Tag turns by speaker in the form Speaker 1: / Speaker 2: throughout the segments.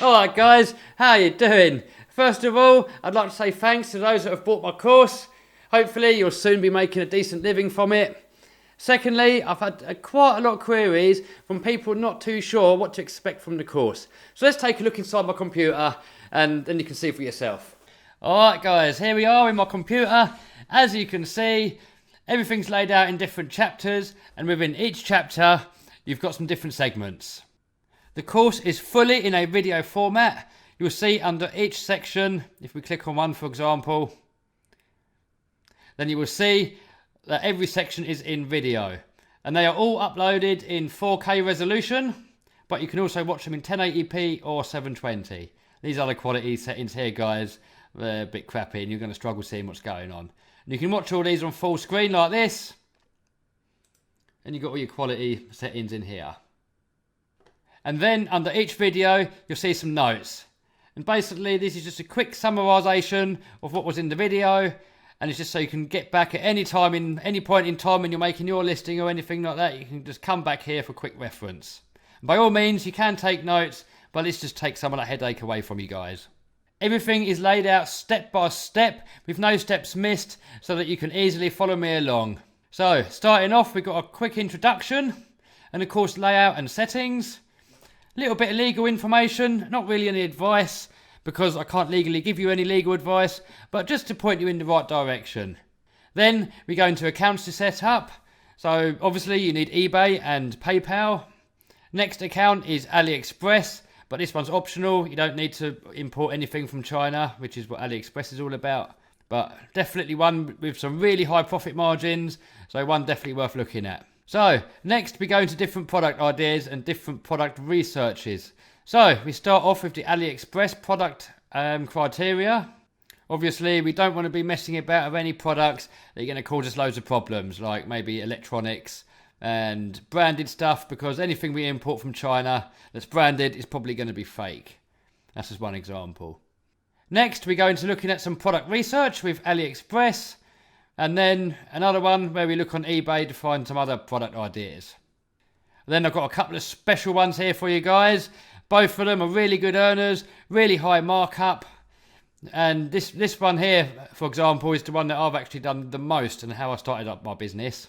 Speaker 1: Alright guys, how you doing? First of all, I'd like to say thanks to those that have bought my course. Hopefully you'll soon be making a decent living from it. Secondly, I've had quite a lot of queries from people not too sure what to expect from the course. So let's take a look inside my computer and then you can see for yourself. Alright guys, here we are in my computer. As you can see, everything's laid out in different chapters, and within each chapter you've got some different segments. The course is fully in a video format. You'll see under each section, if we click on one for example, then you will see that every section is in video. And they are all uploaded in 4K resolution, but you can also watch them in 1080p or 720. These are the quality settings here guys. They're a bit crappy and you're going to struggle seeing what's going on. And you can watch all these on full screen like this. And you've got all your quality settings in here. And then under each video, you'll see some notes. And basically, this is just a quick summarisation of what was in the video. And it's just so you can get back at any time, in any point in time when you're making your listing or anything like that. You can just come back here for quick reference. And by all means, you can take notes, but let's just take some of that headache away from you guys. Everything is laid out step by step, with no steps missed, so that you can easily follow me along. So, starting off, we've got a quick introduction, and of course layout and settings. A little bit of legal information, not really any advice, because I can't legally give you any legal advice, but just to point you in the right direction. Then we go into accounts to set up. So obviously you need eBay and PayPal. Next account is AliExpress, but this one's optional. You don't need to import anything from China, which is what AliExpress is all about. But definitely one with some really high profit margins, so one definitely worth looking at. So, next we go into different product ideas and different product researches. So, we start off with the AliExpress product criteria. Obviously, we don't want to be messing about with any products that are going to cause us loads of problems, like maybe electronics and branded stuff, because anything we import from China that's branded is probably going to be fake. That's just one example. Next, we go into looking at some product research with AliExpress. And then another one where we look on eBay to find some other product ideas. Then I've got a couple of special ones here for you guys. Both of them are really good earners, really high markup. And this one here, for example, is the one that I've actually done the most and how I started up my business.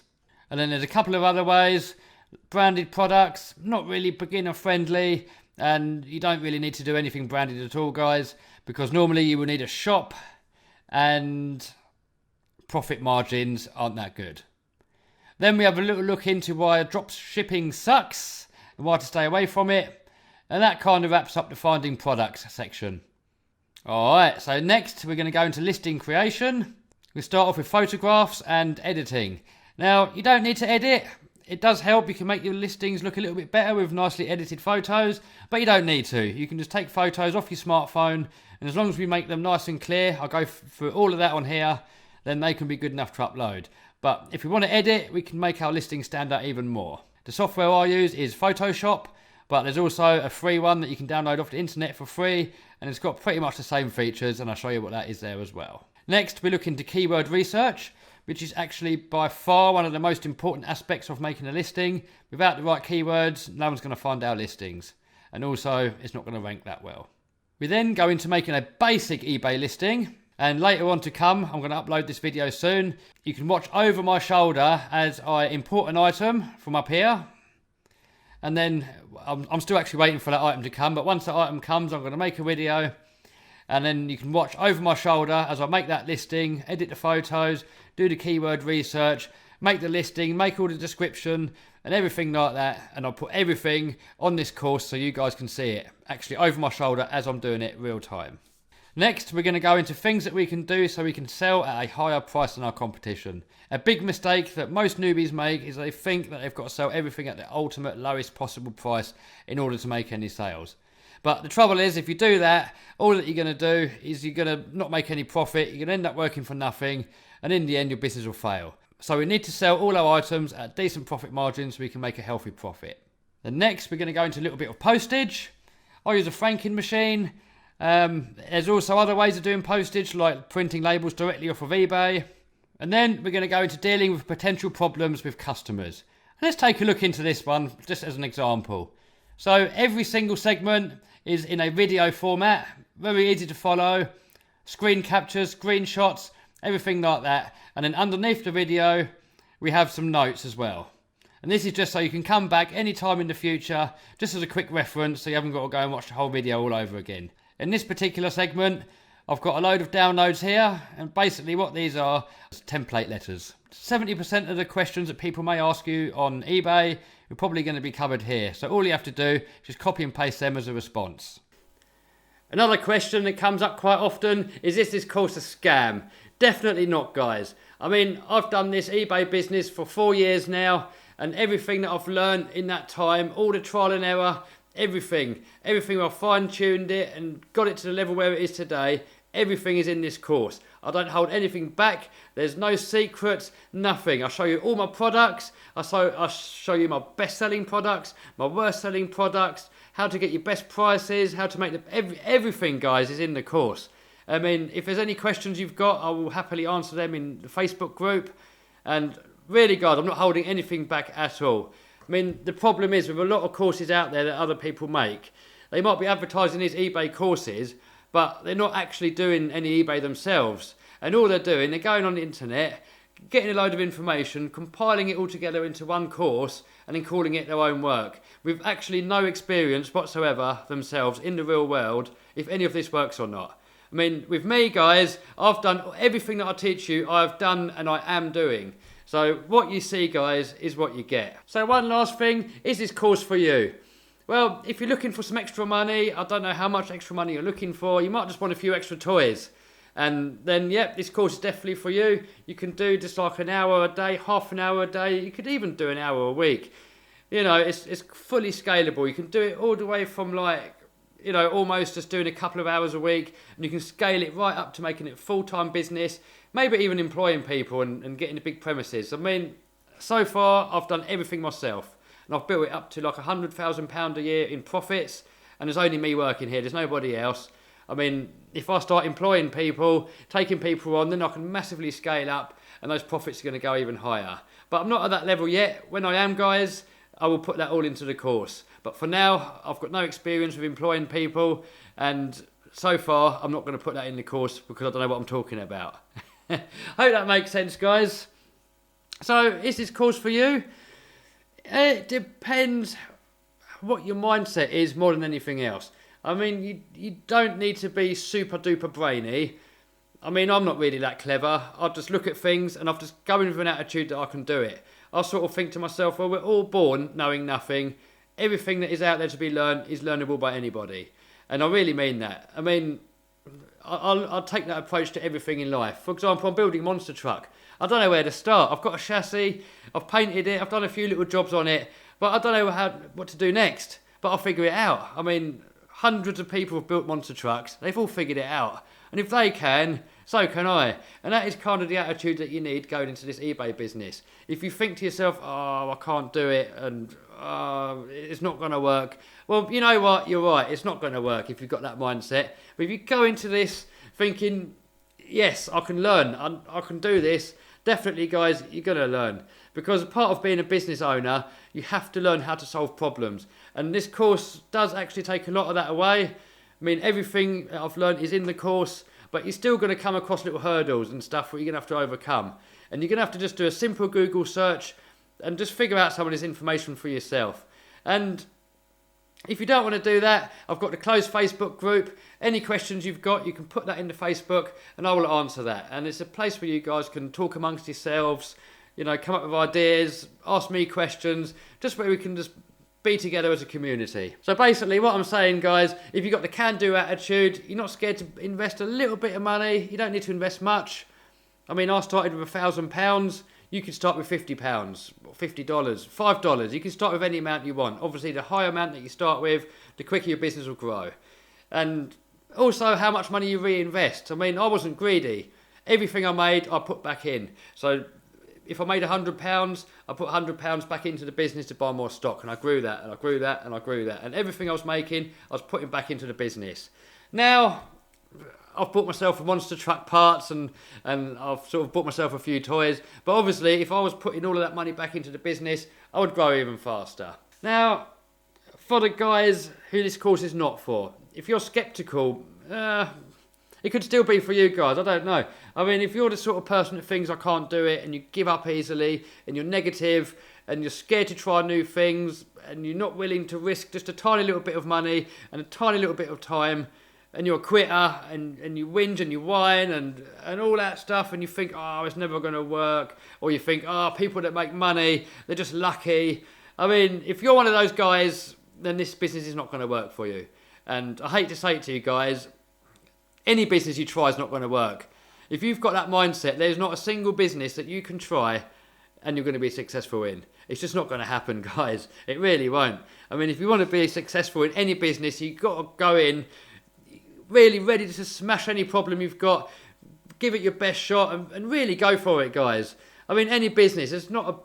Speaker 1: And then there's a couple of other ways. Branded products, not really beginner friendly. And you don't really need to do anything branded at all, guys. Because normally you will need a shop and profit margins aren't that good. Then we have a little look into why drop shipping sucks and why to stay away from it. And that kind of wraps up the finding products section. Alright, so next we're going to go into listing creation. We start off with photographs and editing. Now, you don't need to edit. It does help. You can make your listings look a little bit better with nicely edited photos, but you don't need to. You can just take photos off your smartphone, and as long as we make them nice and clear, I'll go through all of that on here, then they can be good enough to upload. But if we want to edit, we can make our listing stand out even more. The software I use is Photoshop, but there's also a free one that you can download off the internet for free, and it's got pretty much the same features, and I'll show you what that is there as well. Next, we look into keyword research, which is actually by far one of the most important aspects of making a listing. Without the right keywords, no one's going to find our listings, and also it's not going to rank that well. We then go into making a basic eBay listing. And later on to come, I'm going to upload this video soon. You can watch over my shoulder as I import an item from up here. And then I'm still actually waiting for that item to come. But once that item comes, I'm going to make a video. And then you can watch over my shoulder as I make that listing, edit the photos, do the keyword research, make the listing, make all the description and everything like that. And I'll put everything on this course so you guys can see it. Actually over my shoulder as I'm doing it real time. Next, we're going to go into things that we can do so we can sell at a higher price than our competition. A big mistake that most newbies make is they think that they've got to sell everything at the ultimate lowest possible price in order to make any sales. But the trouble is, if you do that, all that you're going to do is you're going to not make any profit, you're going to end up working for nothing, and in the end your business will fail. So we need to sell all our items at decent profit margins so we can make a healthy profit. Then next, we're going to go into a little bit of postage. I use a franking machine. There's also other ways of doing postage, like printing labels directly off of eBay. And then we're going to go into dealing with potential problems with customers. And let's take a look into this one, just as an example. So every single segment is in a video format, very easy to follow, screen captures, screenshots, everything like that. And then underneath the video, we have some notes as well. And this is just so you can come back anytime in the future, just as a quick reference, so you haven't got to go and watch the whole video all over again. In this particular segment, I've got a load of downloads here, and basically what these are is template letters. 70% of the questions that people may ask you on eBay are probably going to be covered here. So all you have to do is just copy and paste them as a response. Another question that comes up quite often is this course a scam? Definitely not, guys. I mean, I've done this eBay business for 4 years now, and everything that I've learned in that time, all the trial and error, everything I've fine-tuned it and got it to the level where it is today, everything is in this course. I don't hold anything back. There's no secrets, nothing. I show you all my products. I show you my best-selling products, my worst-selling products, how to get your best prices, how to make everything, guys, is in the course. I mean, if there's any questions you've got, I will happily answer them in the Facebook group. And really, guys, I'm not holding anything back at all. I mean, the problem is with a lot of courses out there that other people make, they might be advertising these eBay courses, but they're not actually doing any eBay themselves. And all they're doing, they're going on the internet, getting a load of information, compiling it all together into one course, and then calling it their own work, with actually no experience whatsoever themselves in the real world, if any of this works or not. I mean, with me, guys, I've done everything that I teach you, I've done and I am doing. So what you see, guys, is what you get. So one last thing, is this course for you? Well, if you're looking for some extra money, I don't know how much extra money you're looking for, you might just want a few extra toys. And then, yep, this course is definitely for you. You can do just like an hour a day, half an hour a day. You could even do an hour a week. You know, it's fully scalable. You can do it all the way from like, you know, almost just doing a couple of hours a week. And you can scale it right up to making it a full-time business. Maybe even employing people and getting the big premises. I mean, so far, I've done everything myself. And I've built it up to like £100,000 a year in profits. And there's only me working here. There's nobody else. I mean, if I start employing people, taking people on, then I can massively scale up and those profits are going to go even higher. But I'm not at that level yet. When I am, guys, I will put that all into the course. But for now, I've got no experience with employing people, and so far, I'm not going to put that in the course because I don't know what I'm talking about. Hope that makes sense, guys. So, is this course for you? It depends what your mindset is more than anything else. I mean, you don't need to be super duper brainy. I mean, I'm not really that clever. I just look at things and I've just go in with an attitude that I can do it. I sort of think to myself, well, we're all born knowing nothing. Everything that is out there to be learned is learnable by anybody. And I really mean that. I mean, I'll take that approach to everything in life. For example, I'm building a monster truck. I don't know where to start. I've got a chassis, I've painted it, I've done a few little jobs on it, but I don't know what to do next. But I'll figure it out. I mean, hundreds of people have built monster trucks. They've all figured it out. And if they can, so can I. And that is kind of the attitude that you need going into this eBay business. If you think to yourself, oh, I can't do it, and it's not going to work. Well, you know what? You're right. It's not going to work if you've got that mindset. But if you go into this thinking, yes, I can learn. I can do this. Definitely, guys, you're going to learn. Because part of being a business owner, you have to learn how to solve problems. And this course does actually take a lot of that away. I mean, everything that I've learned is in the course, but you're still going to come across little hurdles and stuff that you're going to have to overcome. And you're going to have to just do a simple Google search and just figure out some of this information for yourself. And if you don't want to do that, I've got the closed Facebook group. Any questions you've got, you can put that into Facebook and I will answer that. And it's a place where you guys can talk amongst yourselves, you know, come up with ideas, ask me questions, just where we can just be together as a community. So basically what I'm saying, guys, if you've got the can-do attitude, you're not scared to invest a little bit of money, you don't need to invest much. I mean, I started with £1,000. You can start with £50, or $50, $5. You can start with any amount you want. Obviously, the higher amount that you start with, the quicker your business will grow. And also how much money you reinvest. I mean, I wasn't greedy. Everything I made, I put back in. So if I made £100, I put £100 back into the business to buy more stock. And I grew that, and I grew that, and I grew that. And everything I was making, I was putting back into the business. Now, I've bought myself a monster truck parts and I've sort of bought myself a few toys. But obviously, if I was putting all of that money back into the business, I would grow even faster. Now, for the guys who this course is not for, if you're skeptical, it could still be for you guys. I don't know. I mean, if you're the sort of person that thinks I can't do it, and you give up easily, and you're negative, and you're scared to try new things, and you're not willing to risk just a tiny little bit of money and a tiny little bit of time, and you're a quitter, and you whinge and you whine and all that stuff, and you think, oh, it's never going to work, or you think, oh, people that make money, they're just lucky. I mean, if you're one of those guys, then this business is not going to work for you. And I hate to say it to you guys, any business you try is not going to work. If you've got that mindset, there's not a single business that you can try and you're going to be successful in. It's just not going to happen, guys. It really won't. I mean, if you want to be successful in any business, you've got to go in really ready to smash any problem you've got, give it your best shot, and really go for it, guys. I mean, any business, it's not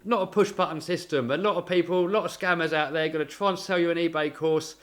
Speaker 1: a push-button system. A lot of people, a lot of scammers out there are going to try and sell you an eBay course,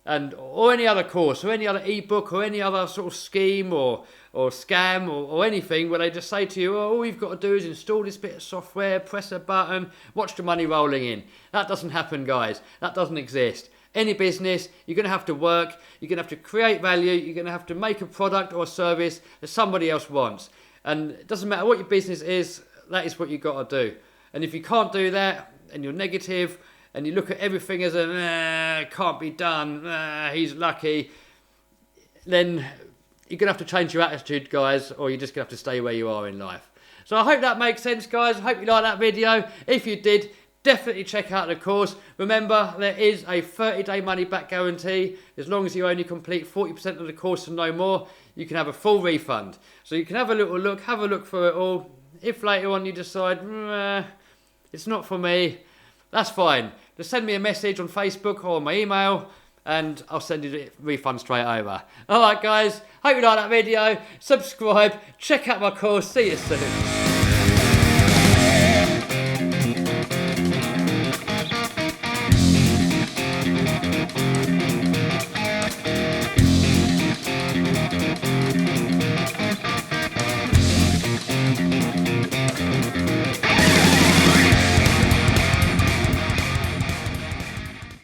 Speaker 1: or any other course, or any other ebook, or any other sort of scheme or scam or anything, where they just say to you, oh, all you've got to do is install this bit of software, press a button, watch the money rolling in. That doesn't happen, guys. That doesn't exist. Any business, you're going to have to work, you're going to have to create value, you're going to have to make a product or a service that somebody else wants. And it doesn't matter what your business is, that is what you've got to do. And if you can't do that, and you're negative, and you look at everything as can't be done, he's lucky, then you're going to have to change your attitude, guys, or you're just going to have to stay where you are in life. So I hope that makes sense, guys. I hope you liked that video. If you did, definitely check out the course. Remember, there is a 30-day money-back guarantee. As long as you only complete 40% of the course and no more, you can have a full refund. So you can have a little look, have a look through it all. If later on you decide, it's not for me, that's fine. Just send me a message on Facebook or my email, and I'll send you the refund straight over. Alright guys, hope you liked that video. Subscribe, check out my course, see you soon.